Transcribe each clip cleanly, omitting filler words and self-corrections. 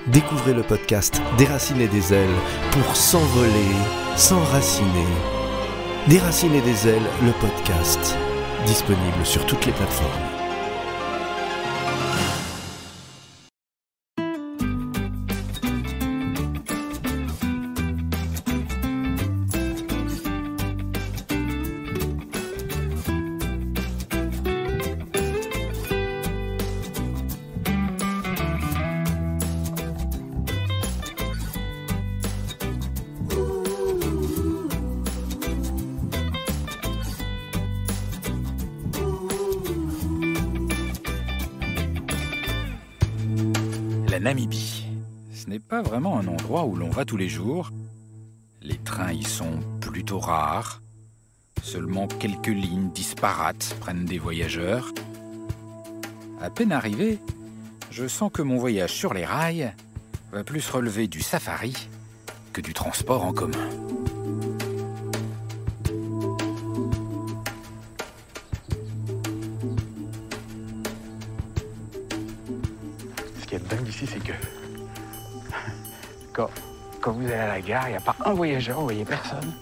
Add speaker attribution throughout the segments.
Speaker 1: Découvrez le podcast Déraciner des ailes pour s'envoler, s'enraciner. Déraciner des ailes, le podcast, disponible sur toutes les plateformes.
Speaker 2: La Namibie, ce n'est pas vraiment un endroit où l'on va tous les jours. Les trains y sont plutôt rares. Seulement quelques lignes disparates prennent des voyageurs. À peine arrivé, je sens que mon voyage sur les rails va plus relever du safari que du transport en commun.
Speaker 3: Ce qui est dingue ici, c'est que quand vous allez à la gare, il n'y a pas un voyageur, vous voyez personne.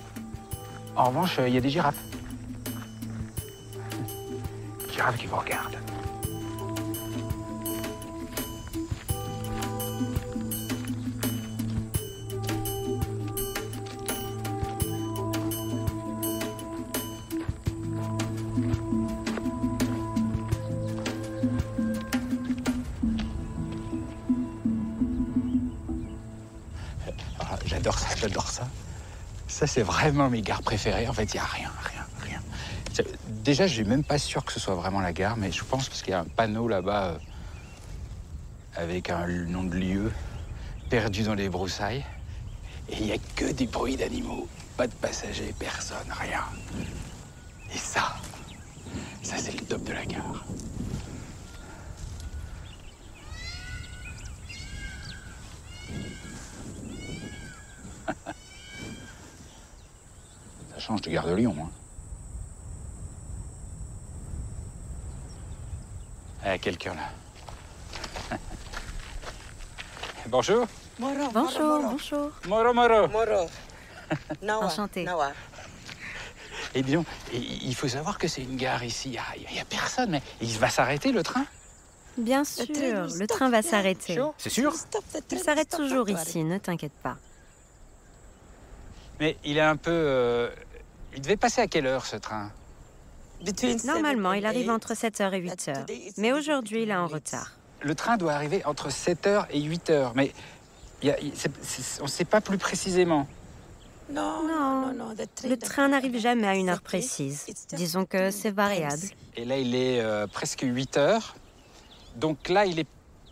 Speaker 3: En revanche, il y a des girafes. Girafes qui vous regardent. J'adore ça. Ça, c'est vraiment mes gares préférées. En fait, il n'y a rien. Déjà, je suis même pas sûr que ce soit vraiment la gare, mais je pense parce qu'il y a un panneau là-bas avec un nom de lieu perdu dans les broussailles. Et il n'y a que des bruits d'animaux. Pas de passagers, personne, rien. Et ça c'est le top de la gare. Ça change de gare de Lyon, hein. Il y a quelqu'un là. Bonjour.
Speaker 4: Bonjour.
Speaker 3: Moro.
Speaker 4: Enchantée.
Speaker 3: Et disons, il faut savoir que c'est une gare ici. Il n'y a personne, mais il va s'arrêter le train.
Speaker 4: Bien sûr, le train va s'arrêter.
Speaker 3: C'est sûr?
Speaker 4: Il s'arrête toujours ici, ne t'inquiète pas.
Speaker 3: Mais il est un peu... Il devait passer à quelle heure ce train?
Speaker 4: Normalement, il arrive entre 7h et 8h. Mais aujourd'hui, il est en retard.
Speaker 3: Le train doit arriver entre 7h et 8h, mais on ne sait pas plus précisément.
Speaker 4: Non, le train n'arrive jamais à une heure précise. Disons que c'est variable.
Speaker 3: Et là, il est presque 8h. Donc là, il n'est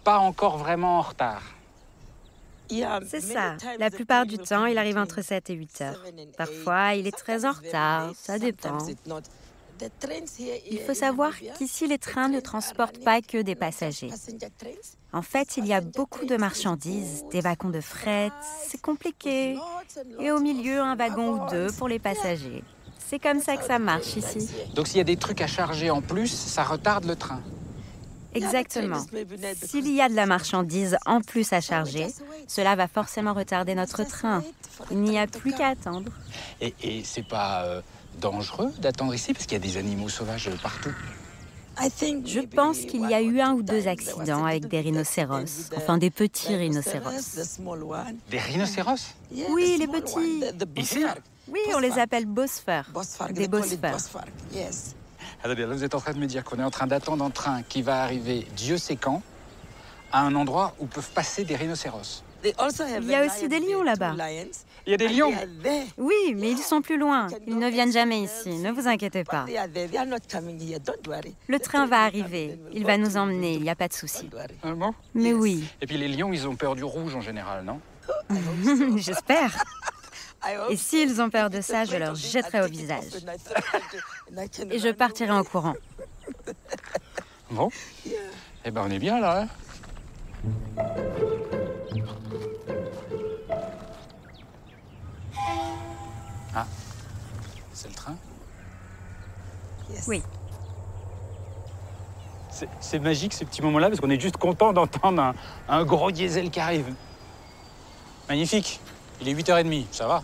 Speaker 3: pas encore vraiment en retard.
Speaker 4: C'est ça. La plupart du temps, il arrive entre 7 et 8 heures. Parfois, il est très en retard. Ça dépend. Il faut savoir qu'ici, les trains ne transportent pas que des passagers. En fait, il y a beaucoup de marchandises, des wagons de fret, c'est compliqué. Et au milieu, un wagon ou deux pour les passagers. C'est comme ça que ça marche ici.
Speaker 3: Donc s'il y a des trucs à charger en plus, ça retarde le train.
Speaker 4: Exactement. S'il y a de la marchandise en plus à charger, cela va forcément retarder notre train. Il n'y a plus qu'à attendre.
Speaker 3: Et c'est pas dangereux d'attendre ici parce qu'il y a des animaux sauvages partout?
Speaker 4: Je pense qu'il y a eu 1 ou 2 accidents avec des rhinocéros, enfin des petits rhinocéros.
Speaker 3: Des rhinocéros?
Speaker 4: Oui, les petits.
Speaker 3: Ici?
Speaker 4: Oui, on les appelle bosphères, des bosphères.
Speaker 3: Alors bien, là, vous êtes en train de me dire qu'on est en train d'attendre un train qui va arriver Dieu sait quand, à un endroit où peuvent passer des rhinocéros.
Speaker 4: Il y a aussi des lions là-bas.
Speaker 3: Il y a des lions?
Speaker 4: Oui, mais ils sont plus loin. Ils ne viennent jamais ici, ne vous inquiétez pas. Le train va arriver, il va nous emmener, il n'y a pas de souci.
Speaker 3: Ah bon?
Speaker 4: Mais oui.
Speaker 3: Et puis les lions, ils ont peur du rouge en général, non?
Speaker 4: J'espère. Et s'ils ont peur de ça, je leur jetterai au visage. Et je partirai en courant.
Speaker 3: Bon. Eh ben, on est bien là, hein? Ah, c'est le train?
Speaker 4: Oui.
Speaker 3: C'est magique ces petits moments-là parce qu'on est juste content d'entendre un gros diesel qui arrive. Magnifique. Il est 8h30, ça va.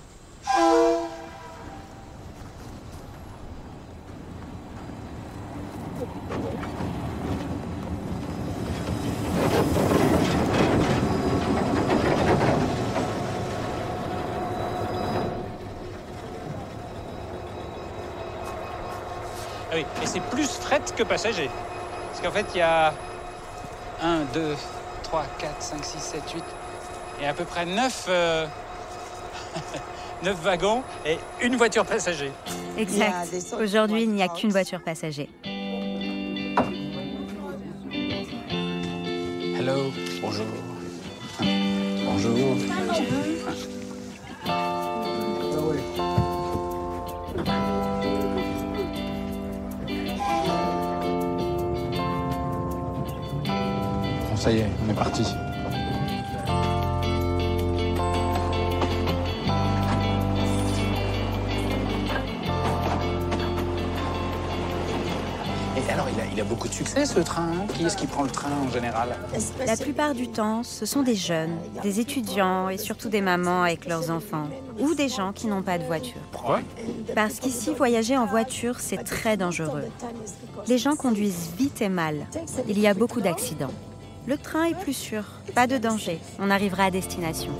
Speaker 3: Ah oui, et c'est plus fret que passager. Parce qu'en fait, il y a 1, 2, 3, 4, 5, 6, 7, 8... et à peu près 9 wagons et une voiture passager.
Speaker 4: Exact. Aujourd'hui, il n'y a qu'une voiture passager.
Speaker 3: Hello, bonjour. Bonjour. Bon, ça y est, on est parti. Alors, il a beaucoup de succès, ce train. Hein? Qui est-ce qui prend le train, en général?
Speaker 4: La plupart du temps, ce sont des jeunes, des étudiants et surtout des mamans avec leurs enfants. Ou des gens qui n'ont pas de voiture.
Speaker 3: Pourquoi?
Speaker 4: Parce qu'ici, voyager en voiture, c'est très dangereux. Les gens conduisent vite et mal. Il y a beaucoup d'accidents. Le train est plus sûr, pas de danger. On arrivera à destination.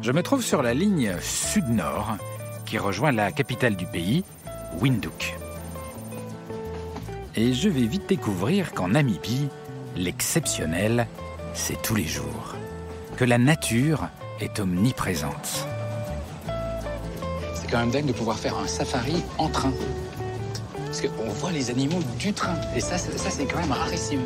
Speaker 2: Je me trouve sur la ligne sud-nord qui rejoint la capitale du pays, Windhoek. Et je vais vite découvrir qu'en Namibie, l'exceptionnel, c'est tous les jours. Que la nature est omniprésente.
Speaker 3: C'est quand même dingue de pouvoir faire un safari en train. Parce qu'on voit les animaux du train. Et ça c'est quand même rarissime.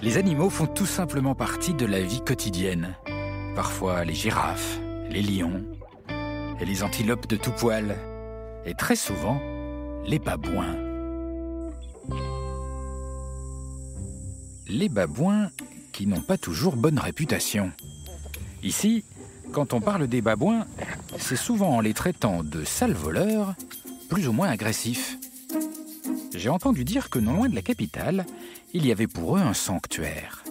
Speaker 2: Les animaux font tout simplement partie de la vie quotidienne. Parfois les girafes, les lions et les antilopes de tout poil. Et très souvent, les babouins. Les babouins qui n'ont pas toujours bonne réputation. Ici, quand on parle des babouins, c'est souvent en les traitant de sales voleurs, plus ou moins agressifs. J'ai entendu dire que non loin de la capitale, il y avait pour eux un sanctuaire.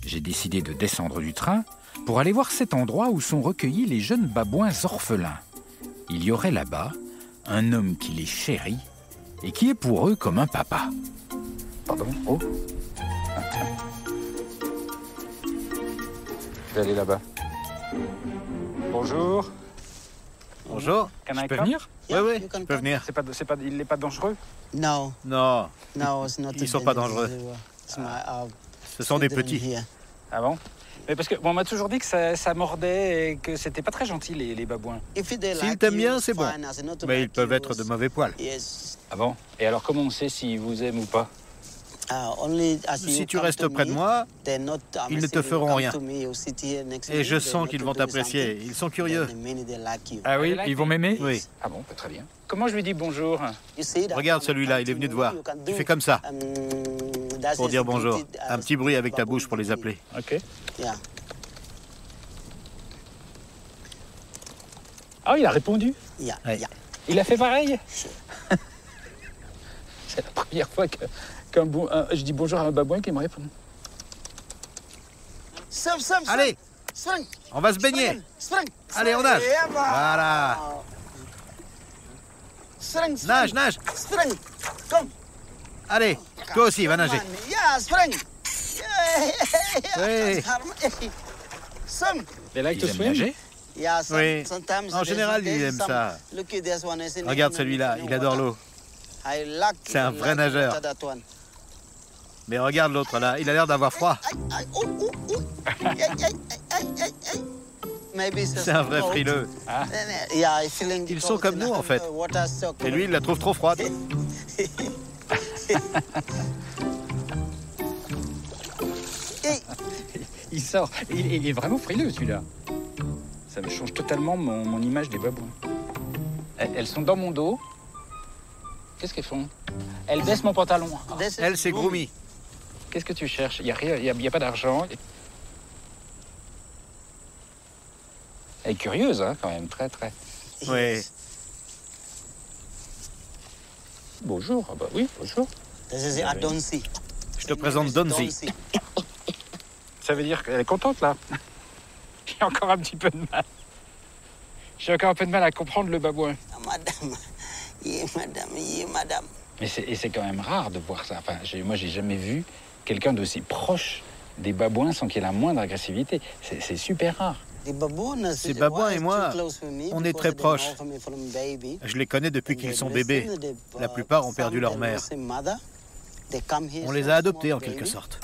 Speaker 2: J'ai décidé de descendre du train pour aller voir cet endroit où sont recueillis les jeunes babouins orphelins. Il y aurait là-bas un homme qui les chérit et qui est pour eux comme un papa.
Speaker 3: Pardon? Oh. Je vais aller là-bas. Bonjour.
Speaker 5: Bonjour.
Speaker 2: Je peux venir?
Speaker 5: Oui, tu peux venir.
Speaker 3: Il n'est pas dangereux?
Speaker 5: Non, ils ne sont pas dangereux. Ce sont des petits.
Speaker 3: Ah bon? Mais parce que on m'a toujours dit que ça mordait et que c'était pas très gentil les babouins.
Speaker 5: S'ils t'aiment bien, c'est bon. Mais ils peuvent être de mauvais poils.
Speaker 3: Ah bon? Et alors comment on sait s'ils vous aiment ou pas?
Speaker 5: Si tu restes près de moi, ils ne te feront rien. Et je sens qu'ils vont t'apprécier. Ils sont curieux.
Speaker 2: Ah oui, ils vont m'aimer?
Speaker 5: Oui.
Speaker 3: Ah bon, très bien. Comment je lui dis bonjour?
Speaker 5: Regarde celui-là, il est venu te voir. Tu fais comme ça pour dire bonjour. Un petit bruit avec ta bouche pour les appeler.
Speaker 3: Ok. Ah, il a répondu?
Speaker 5: Ouais.
Speaker 3: Il a fait pareil? C'est la première fois que je dis bonjour à un babouin qui me répond.
Speaker 5: Allez, on va se baigner. Allez, on nage. Voilà. Nage, nage. Allez, toi aussi, va nager. Oui.
Speaker 3: Et là, il te
Speaker 2: Ils aiment
Speaker 3: swim?
Speaker 2: nager?
Speaker 5: Oui. En général, il aime ça. Regarde celui-là, il adore l'eau. C'est un vrai nageur. Mais regarde l'autre là, il a l'air d'avoir froid. C'est un vrai frileux.
Speaker 3: Ah.
Speaker 5: Ils sont comme nous en fait. Et lui, il la trouve trop froide.
Speaker 3: Il sort. Il est vraiment frileux celui-là. Ça me change totalement mon image des babouins. Elles sont dans mon dos. Qu'est-ce qu'elles font? Elles baissent mon pantalon.
Speaker 5: Elle, c'est Groomy.
Speaker 3: Qu'est-ce que tu cherches? Il n'y a rien, il y a pas d'argent. Elle est curieuse, hein, quand même, très.
Speaker 5: Oui.
Speaker 3: Bonjour, ah bah oui, bonjour.
Speaker 5: Je te présente Donzi.
Speaker 3: Ça veut dire qu'elle est contente, là. J'ai encore un petit peu de mal. J'ai encore un peu de mal à comprendre le babouin.
Speaker 6: Madame, madame.
Speaker 3: Mais c'est quand même rare de voir ça. Enfin, moi, j'ai jamais vu quelqu'un d'aussi proche des babouins sans qu'il y ait la moindre agressivité. C'est super rare.
Speaker 5: Ces babouins et moi, on est très proches. Je les connais depuis qu'ils sont bébés. La plupart ont perdu leur mère. On les a adoptés en quelque sorte.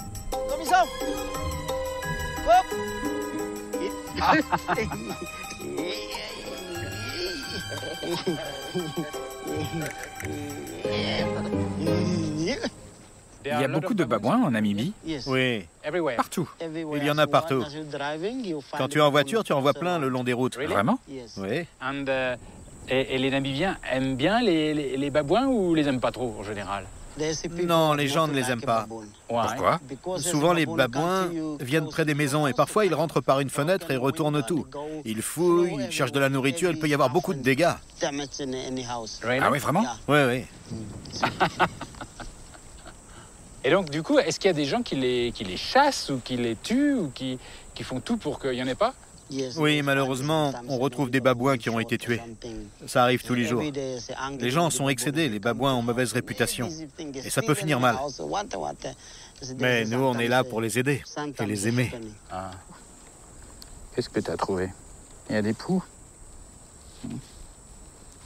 Speaker 2: Il y a beaucoup de babouins en Namibie?
Speaker 5: Oui,
Speaker 2: Partout.
Speaker 5: il y en a partout. Quand tu es en voiture, tu en vois plein le long des routes.
Speaker 2: Vraiment?
Speaker 5: Oui.
Speaker 3: Et les Namibiens aiment bien les babouins ou les aiment pas trop en général?
Speaker 5: Non, les gens ne les aiment pas.
Speaker 2: Pourquoi?
Speaker 5: Souvent, les babouins viennent près des maisons et parfois ils rentrent par une fenêtre et retournent tout. Ils fouillent, ils cherchent de la nourriture, il peut y avoir beaucoup de dégâts.
Speaker 2: Ah oui, vraiment?
Speaker 5: Oui, oui.
Speaker 3: Et donc, du coup, est-ce qu'il y a des gens qui les chassent ou qui les tuent ou qui font tout pour qu'il n'y en ait pas?
Speaker 5: Oui, malheureusement, on retrouve des babouins qui ont été tués. Ça arrive tous les jours. Les gens sont excédés, les babouins ont mauvaise réputation. Et ça peut finir mal. Mais nous, on est là pour les aider et les aimer.
Speaker 3: Ah. Qu'est-ce que tu as trouvé? Il y a des poux?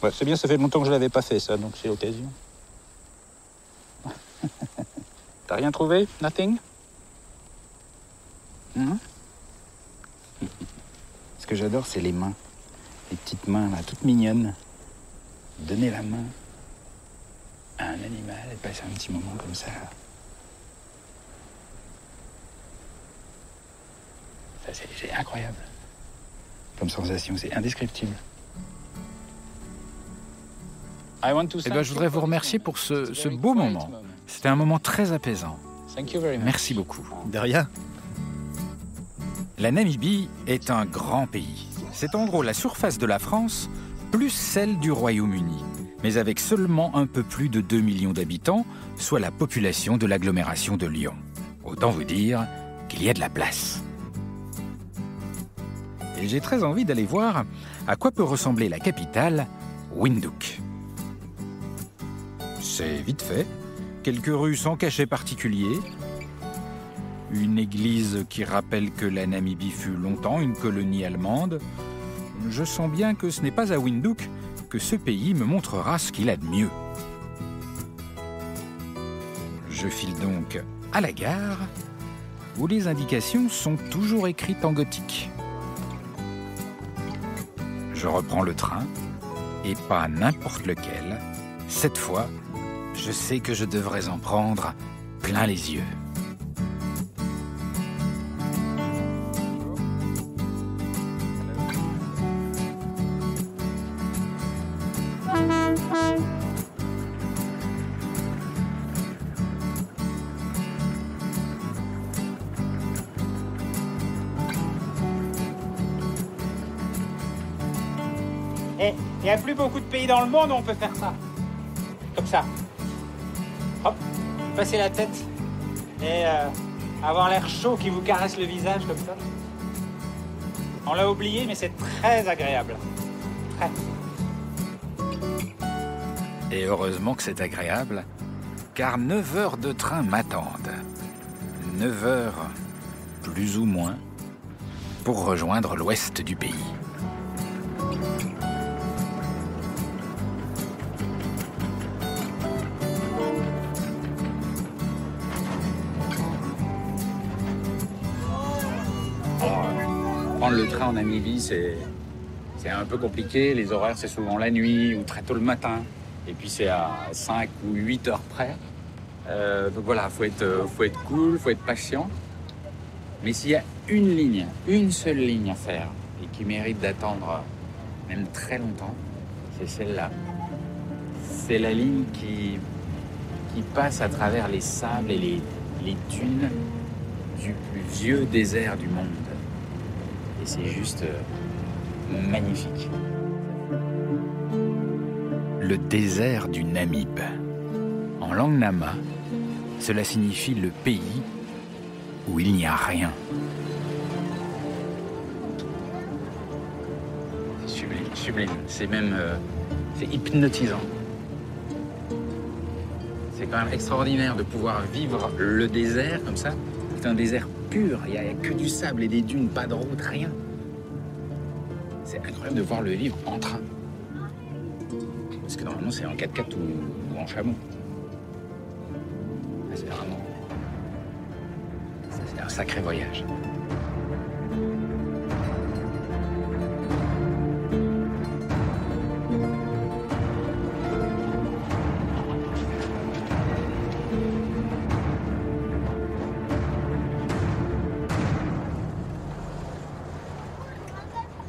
Speaker 3: Ouais, c'est bien, ça fait longtemps que je l'avais pas fait, ça, donc c'est l'occasion. T'as rien trouvé? Nothing? Ce que j'adore, c'est les mains. Les petites mains, là, toutes mignonnes. Donner la main à un animal et passer un petit moment comme ça. Ça, c'est incroyable. Comme sensation, c'est indescriptible.
Speaker 2: Eh ben, je voudrais vous remercier pour ce beau moment. C'était un moment très apaisant. Merci beaucoup.
Speaker 5: De rien.
Speaker 2: La Namibie est un grand pays. C'est en gros la surface de la France plus celle du Royaume-Uni, mais avec seulement un peu plus de 2 millions d'habitants, soit la population de l'agglomération de Lyon. Autant vous dire qu'il y a de la place. Et j'ai très envie d'aller voir à quoi peut ressembler la capitale, Windhoek. C'est vite fait, quelques rues sans cachet particulier, une église qui rappelle que la Namibie fut longtemps une colonie allemande. Je sens bien que ce n'est pas à Windhoek que ce pays me montrera ce qu'il a de mieux. Je file donc à la gare, où les indications sont toujours écrites en gothique. Je reprends le train, et pas n'importe lequel. Cette fois, je sais que je devrais en prendre plein les yeux.
Speaker 7: Et il n'y a plus beaucoup de pays dans le monde où on peut faire ça. Comme ça. Hop, passer la tête et avoir l'air chaud qui vous caresse le visage comme ça. On l'a oublié, mais c'est très agréable. Très.
Speaker 2: Et heureusement que c'est agréable, car 9 heures de train m'attendent. 9 heures, plus ou moins, pour rejoindre l'ouest du pays.
Speaker 3: Prendre le train en Namibie, c'est un peu compliqué. Les horaires, c'est souvent la nuit ou très tôt le matin. Et puis, c'est à 5 ou 8 heures près. Donc voilà, faut être cool, faut être patient. Mais s'il y a une seule ligne à faire et qui mérite d'attendre même très longtemps, c'est celle-là. C'est la ligne qui passe à travers les sables et
Speaker 2: les dunes du plus vieux désert du monde. Et c'est juste magnifique. Le désert du Namib. En langue nama, cela signifie le pays où il n'y a rien. C'est sublime, sublime. C'est même c'est hypnotisant. C'est quand même extraordinaire de pouvoir vivre le désert comme ça. C'est un désert pur, il n'y a que du sable et des dunes, pas de route, rien. C'est incroyable de voir le vivre en train. Parce que normalement c'est en 4x4 ou en chameau. C'est vraiment... C'est un sacré voyage.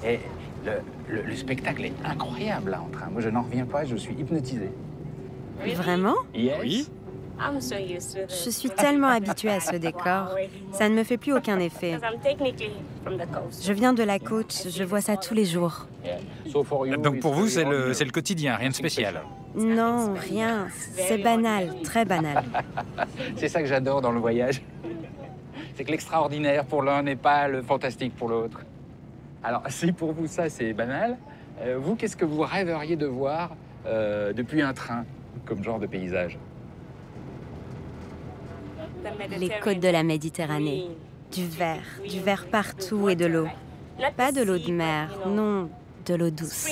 Speaker 2: Et le spectacle est incroyable là en train. Moi je n'en reviens pas, je suis hypnotisé.
Speaker 4: Vraiment?
Speaker 2: Yes.
Speaker 5: Oui.
Speaker 4: Je suis tellement habituée à ce décor. Ça ne me fait plus aucun effet. Je viens de la côte, je vois ça tous les jours.
Speaker 2: Donc pour vous c'est le quotidien, rien de spécial.
Speaker 4: Non, rien. C'est banal, très banal.
Speaker 2: C'est ça que j'adore dans le voyage. C'est que l'extraordinaire pour l'un n'est pas le fantastique pour l'autre. Alors, si pour vous ça c'est banal, vous, qu'est-ce que vous rêveriez de voir depuis un train, comme genre de paysage?
Speaker 4: Les côtes de la Méditerranée. Du vert partout et de l'eau. Pas de l'eau de mer, non, de l'eau douce.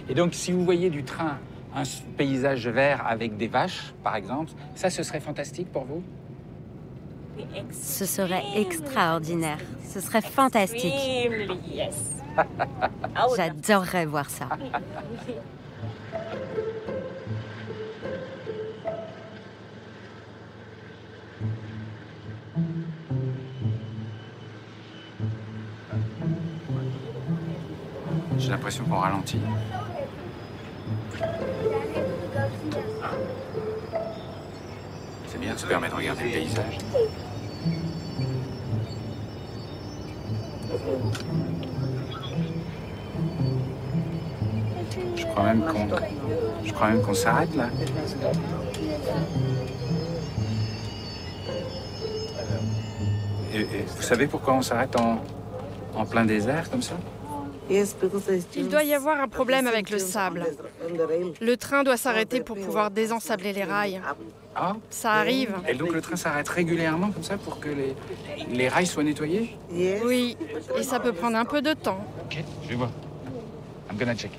Speaker 2: Et donc, si vous voyez du train un paysage vert avec des vaches, par exemple, ça, ce serait fantastique pour vous?
Speaker 4: Ce serait extraordinaire. Ce serait fantastique. J'adorerais voir ça.
Speaker 2: J'ai l'impression qu'on ralentit. C'est bien de se permettre de regarder le paysage. Je crois même qu'on s'arrête là. Et vous savez pourquoi on s'arrête en plein désert comme ça?
Speaker 6: Il doit y avoir un problème avec le sable. Le train doit s'arrêter pour pouvoir désensabler les rails.
Speaker 2: Ah,
Speaker 6: Ça arrive.
Speaker 2: et donc le train s'arrête régulièrement comme ça pour que les rails soient nettoyés?
Speaker 6: Oui, et ça peut prendre un peu de temps.
Speaker 2: Ok, je vais voir. I'm gonna check.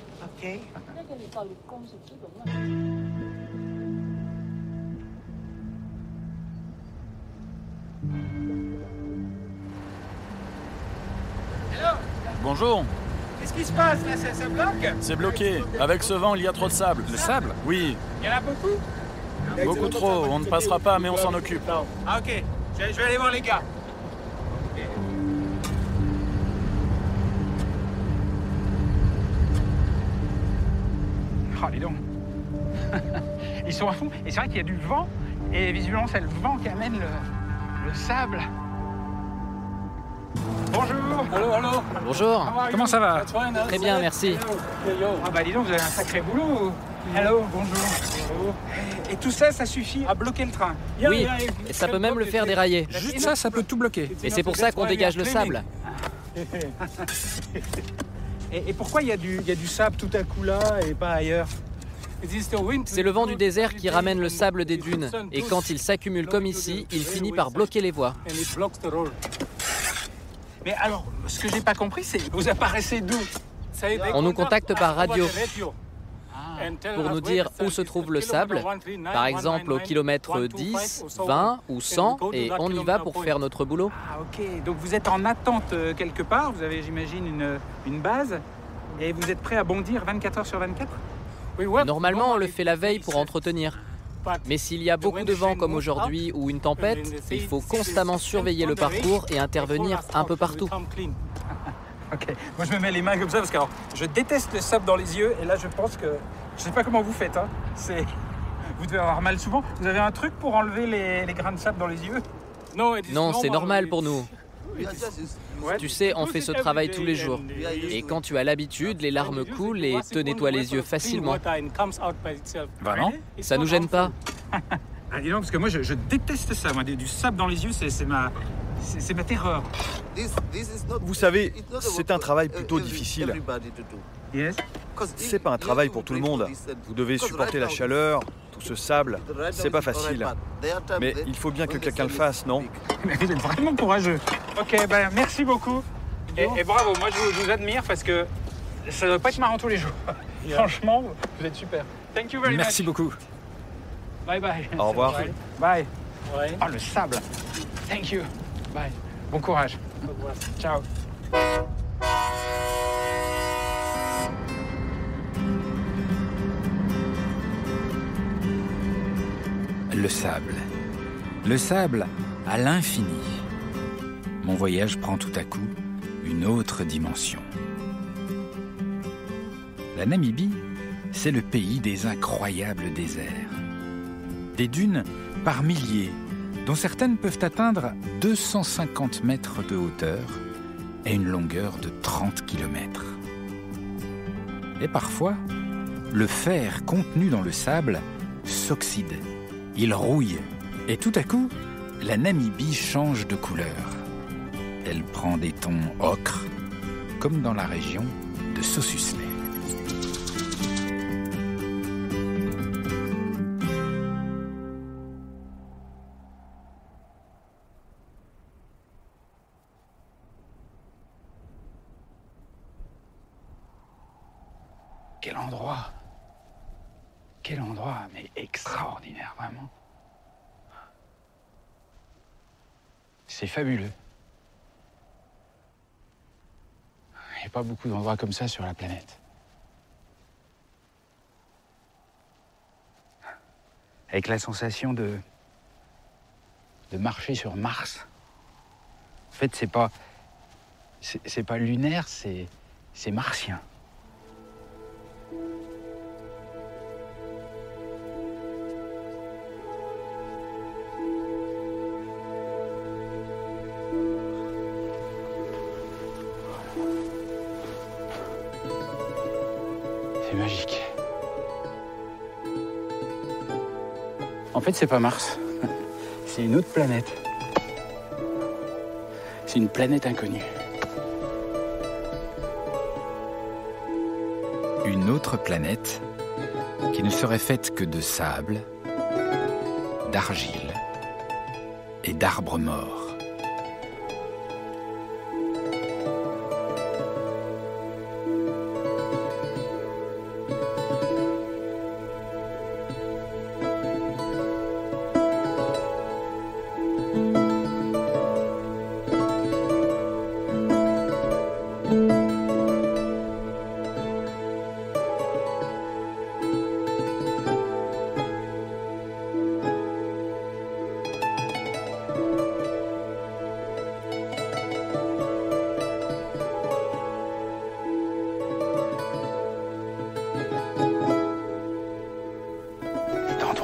Speaker 8: Bonjour,
Speaker 7: Qu'est-ce qui se passe là? Ça bloque?
Speaker 8: c'est bloqué. Avec ce vent, il y a trop de sable.
Speaker 2: Le sable?
Speaker 8: Oui,
Speaker 7: Il y en a beaucoup?
Speaker 8: beaucoup trop. On ne passera pas, mais on s'en occupe.
Speaker 7: Ah ok, je vais aller voir les gars.
Speaker 2: Oh, dis donc. Ils sont à fond. Et c'est vrai qu'il y a du vent. Et visiblement, c'est le vent qui amène le sable. Bonjour.
Speaker 9: Allô. Bonjour.
Speaker 2: Comment ça va?
Speaker 9: Très bien, merci.
Speaker 2: Ah bah dis donc, vous avez un sacré boulot. Hello, bonjour. Et tout ça, ça suffit à bloquer le train?
Speaker 9: Oui, et ça peut même le faire dérailler.
Speaker 2: Juste ça, ça peut tout bloquer.
Speaker 9: Et c'est pour ça qu'on dégage le sable.
Speaker 2: Et pourquoi il y a du sable tout à coup là et pas ailleurs?
Speaker 9: C'est le vent du désert qui ramène le sable des dunes. Et quand il s'accumule comme ici, il finit par bloquer les voies.
Speaker 2: Mais alors, ce que j'ai pas compris, c'est vous apparaissez d'où?
Speaker 9: On nous contacte par radio pour nous dire où se trouve le sable, par exemple au kilomètre 10, 20 ou 100, et on y va pour faire notre boulot.
Speaker 2: Ah ok, donc vous êtes en attente quelque part, vous avez j'imagine une base, et vous êtes prêt à bondir 24 heures sur 24?
Speaker 9: Normalement, on le fait la veille pour entretenir. Mais s'il y a beaucoup de vent comme aujourd'hui ou une tempête, il faut constamment surveiller le parcours et intervenir un peu partout.
Speaker 2: Ok, moi je me mets les mains comme ça parce que alors, je déteste le sable dans les yeux et là je pense que je sais pas comment vous faites, hein.
Speaker 7: Vous devez avoir mal souvent. Vous avez un truc pour enlever les grains de sable dans les yeux?
Speaker 9: Non, c'est normal pour nous. Tu sais, on fait ce travail tous les jours. Et quand tu as l'habitude, les larmes coulent et te nettoient les yeux facilement.
Speaker 2: Vraiment?
Speaker 9: Ça nous gêne pas.
Speaker 7: Ah, dis donc, parce que moi, je déteste ça. Moi, du sable dans les yeux, c'est ma terreur.
Speaker 10: Vous savez, c'est un travail plutôt difficile.
Speaker 7: Yes.
Speaker 10: C'est pas un travail pour tout le monde. Vous devez supporter la chaleur, tout ce sable. C'est pas facile. Mais il faut bien que quelqu'un le fasse, non?
Speaker 7: Mais vous êtes vraiment courageux. Ok, ben merci beaucoup. Et bravo, moi je vous admire parce que ça doit pas être marrant tous les jours. Franchement, vous êtes super. Thank you very much.
Speaker 2: Merci beaucoup.
Speaker 7: Bye bye.
Speaker 10: Au revoir.
Speaker 7: Bye. Oh, le sable. Thank you. Bye. Bon courage. Ciao.
Speaker 2: Le sable. Le sable à l'infini. Mon voyage prend tout à coup une autre dimension. La Namibie, c'est le pays des incroyables déserts. Des dunes par milliers, dont certaines peuvent atteindre 250 mètres de hauteur et une longueur de 30 km. Et parfois, le fer contenu dans le sable s'oxyde. Il rouille. Et tout à coup, la Namibie change de couleur. Elle prend des tons ocre, comme dans la région de Sossusvlei.
Speaker 3: Quel endroit! Quel endroit, mais extraordinaire, vraiment. C'est fabuleux. Il n'y a pas beaucoup d'endroits comme ça sur la planète. Avec la sensation de marcher sur Mars. En fait, c'est pas lunaire, c'est martien. C'est magique. En fait, c'est pas Mars. C'est une autre planète. C'est une planète inconnue.
Speaker 2: Une autre planète qui ne serait faite que de sable, d'argile et d'arbres morts.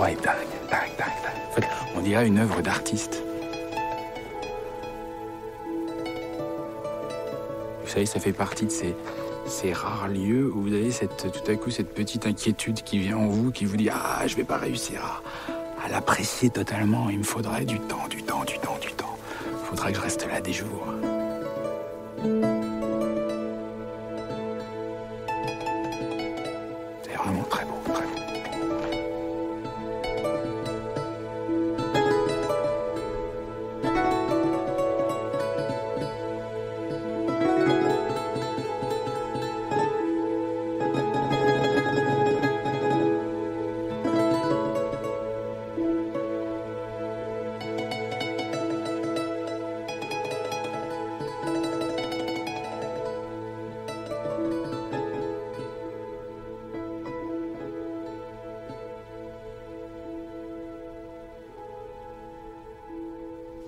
Speaker 3: Est dingue. En fait, on dirait une œuvre d'artiste. Vous savez, ça fait partie de ces rares lieux où vous avez tout à coup cette petite inquiétude qui vient en vous, qui vous dit « Ah, je vais pas réussir à l'apprécier totalement. Il me faudrait du temps. Il faudrait que je reste là des jours. » C'est vraiment très beau, très beau.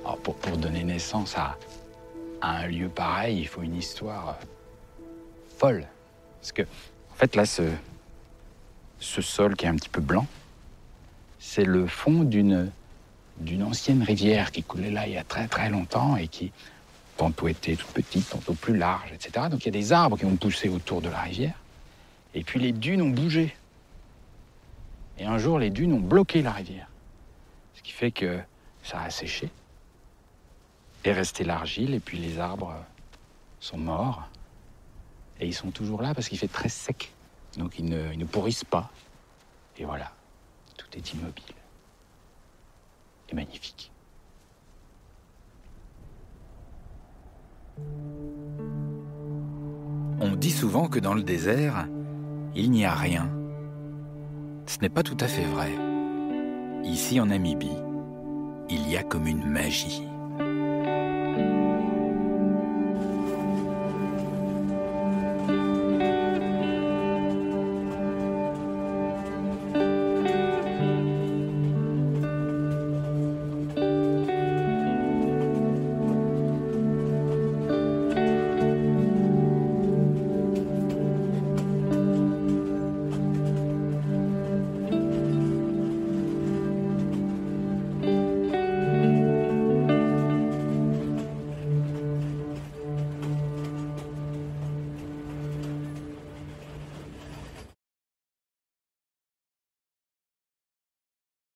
Speaker 3: Alors pour donner naissance à un lieu pareil, il faut une histoire folle. Parce que, en fait, là, ce sol qui est un petit peu blanc, c'est le fond d'une ancienne rivière qui coulait là il y a très très longtemps et qui tantôt était toute petite, tantôt plus large, etc. Donc il y a des arbres qui ont poussé autour de la rivière. Et puis les dunes ont bougé. Et un jour, les dunes ont bloqué la rivière. Ce qui fait que ça a séché. Est resté l'argile et puis les arbres sont morts. Et ils sont toujours là parce qu'il fait très sec. Donc ils ne pourrissent pas. Et voilà, tout est immobile. Et magnifique.
Speaker 2: On dit souvent que dans le désert, il n'y a rien. Ce n'est pas tout à fait vrai. Ici en Namibie, il y a comme une magie.